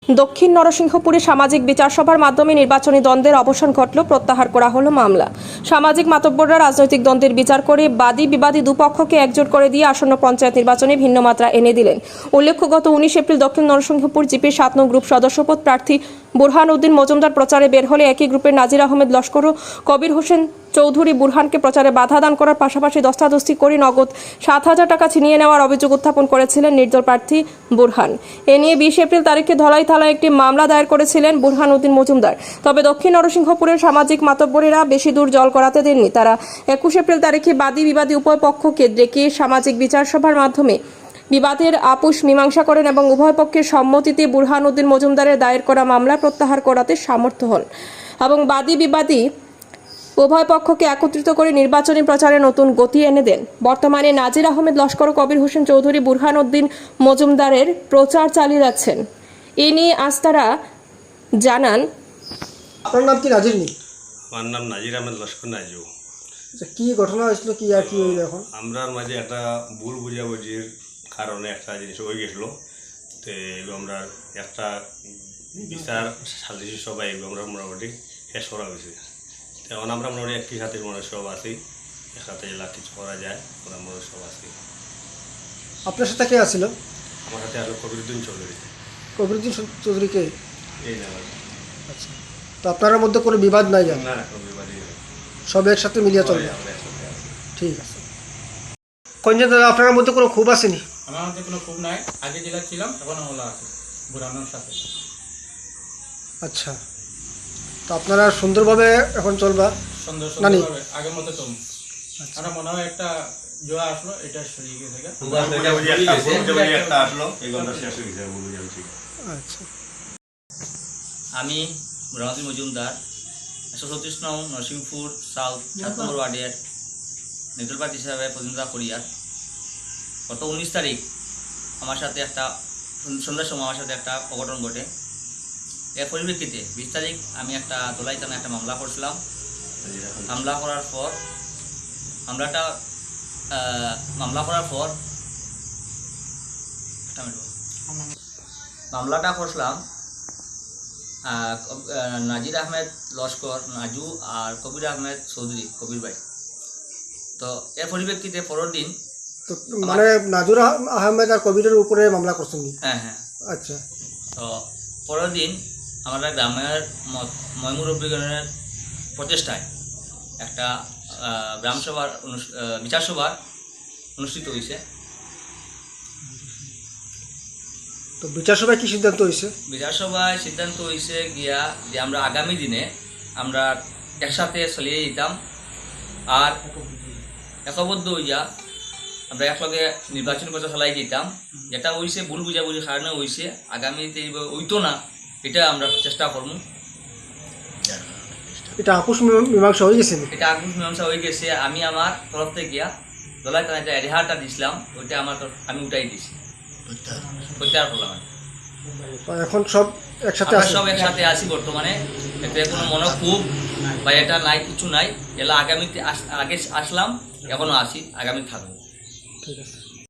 দক্ষিণ নরসিংহপুরে সামাজিক বিচার সভার মাধ্যমে নির্বাচনী দ্বন্দ্বের অবসান ঘটল, প্রত্যাহার করা হলো মামলা। সামাজিক মাতব্বররা রাজনৈতিক দ্বন্দ্বের বিচার করে বাদী বিবাদী দুপক্ষকে একজোট করে দিয়ে আসন্ন পঞ্চায়েত নির্বাচনে ভিন্ন মাত্রা এনে দিলেন। উল্লেখ্য, গত 19 এপ্রিল দক্ষিণ নরসিংহপুর জিপির 7 নং গ্রুপ সদস্যপদ প্রার্থী বুরহান উদ্দিন মজুমদার প্রচারে বের হলে একই গ্রুপের নাজির আহমেদ লস্কর ও কবির হোসেন চৌধুরী বুরহানকে প্রচারে বাধা দান করার পাশাপাশি ধস্তাধস্তি করে নগদ 7,000 টাকা ছিনিয়ে নেওয়ার অভিযোগ উত্থাপন করেছিলেন নির্দল প্রার্থী বুরহান। এ নিয়ে 20 এপ্রিল তারিখে ধলাই থানায় একটি মামলা দায়ের করেছিলেন বুরহান উদ্দিন মজুমদার। তবে দক্ষিণ নরসিংহপুরের সামাজিক মাতব্বরেরা বেশি দূর জল করাতে দেননি। তারা 21 এপ্রিল তারিখে বাদী বিবাদী উভয় পক্ষকে ডেকে সামাজিক বিচার সভার মাধ্যমে বিবাদের আপোষ মীমাংসা করেন এবং উভয় পক্ষের সম্মতিতে বুরহান উদ্দিন মজুমদারের দায়ের করা মামলা প্রত্যাহার করাতে সমর্থ হন এবং বাদী বিবাদী উভয় পক্ষকে একত্রিত করে নির্বাচনী প্রচারে নতুন গতি এনে দেন। বর্তমানে নাজির আহমেদ লস্কর ও কবির হোসেন চৌধুরী বুরহান উদ্দিন মজুমদারের প্রচার চালিয়ে যাচ্ছেন। এ নিয়ে আজ তারা জানান, আপনার নাম কি? নাজির নি? আমার নাম নাজির আহমেদ লস্কর নাজু। আচ্ছা, কি ঘটনা হয়েছিল, কি আর কি হইল এখন? আমরার মাঝে একটা ভুল বুঝাবুঝির কারণে একটা জিনিস হয়ে গেছিল। তো আমরা একটা বিচার সালিশি সবাই আমরা মোটামুটি শেষ করা হয়েছে। এখন আমরা মোটামুটি একই সাথে মনে সব আছি, একসাথে এলাকা কিছু করা যায়, আমরা মনে সব আছি। আপনার সাথে কে আসছিল? আমার সাথে আলো কবিরুদ্দিন চৌধুরী। কবিরুদ্দিন চৌধুরীকে? এই না। আচ্ছা, তো আপনার মধ্যে কোনো বিবাদ নাই? না না, কোনো বিবাদই নেই, সব একসাথে মিলিয়ে চলবে। আমরা একসাথে আছি। ঠিক আছে। কোনজন দাদা, আপনার মধ্যে কোনো ক্ষোভ আসেনি? আমার মধ্যে কোনো ক্ষোভ নাই, আগে জেলা ছিলাম, এখন হলো আছে বুরহানের সাথে। আচ্ছা, তো আপনারা সুন্দরভাবে এখন চলবা? সুন্দর নানি? সুন্দরভাবে আগের মতো চলুন। আমরা মনে হয় একটা জোয়া আসলো, এটা সরিয়ে গেছে। একটা আসলো, এগুলো শেষ হয়ে গেছে, ভুল বুঝাবুঝি। আচ্ছা, আমি বুরহান মজুমদার 134 নং নরসিংপুর সাউথ 7 নম্বর ওয়ার্ডের নির্দল প্রার্থী হিসাবে প্রতিনিধিত্ব করি। আর গত 19 তারিখ আমার সাথে একটা সন্ধ্যার সময় আমার সাথে একটা অঘটন ঘটে। এর পরিপ্রেক্ষিতে 20 তারিখ আমি একটা ধলাই থানায় একটা মামলা করছিলাম। মামলা করার পর মামলাটা করছিলাম নাজির আহমেদ লস্কর নাজু আর কবির আহমেদ চৌধুরী কবির ভাই। তো এর পরিপ্রেক্ষিতে পরের দিন তো মানে নাজুর আহমেদ আর কবিরের উপরে মামলা করছেন? হ্যাঁ হ্যাঁ। আচ্ছা, তো পরের দিন আমরা গ্রামের ময়মুরব্বীগণের প্রচেষ্টায় একটা গ্রামসভার বিচার সভা অনুষ্ঠিত হয়েছে। তো বিচার সভায় কি সিদ্ধান্ত হয়েছে? বিচার সভায় সিদ্ধান্ত হয়েছে গিয়া যে আমরা আগামী দিনে আমরা একসাথে চলিয়ে যেতাম আর একবদ্ধ হইয়া আমরা একলগে নির্বাচনী প্রচার চালাই যেতাম। যেটা হয়েছে ভুল বুঝাবুঝির কারণে হয়েছে, আগামীতে হইতো না, এটা আমরা চেষ্টা করবো। এটা আপোষ মীমাংসা হয়ে গেছে? এটা আগুন মীমাংসা হয়ে গেছে। আমি আমার তরফ থেকে গিয়া দলাই থানায় যে এজাহারটা দিছিলাম ওইটা আমি উঠাই দিছি, প্রত্যাহার করলাম। এখন সব একসাথে আমরা আছে? সব একসাথে আছি বর্তমানে, এতে কোনো মনোক্ষোভ বা এটা নাই, কিছু নাই। এলা আগামীতে আগে আসলাম, এখনো আছি, আগামী থাকবো। ঠিক আছে।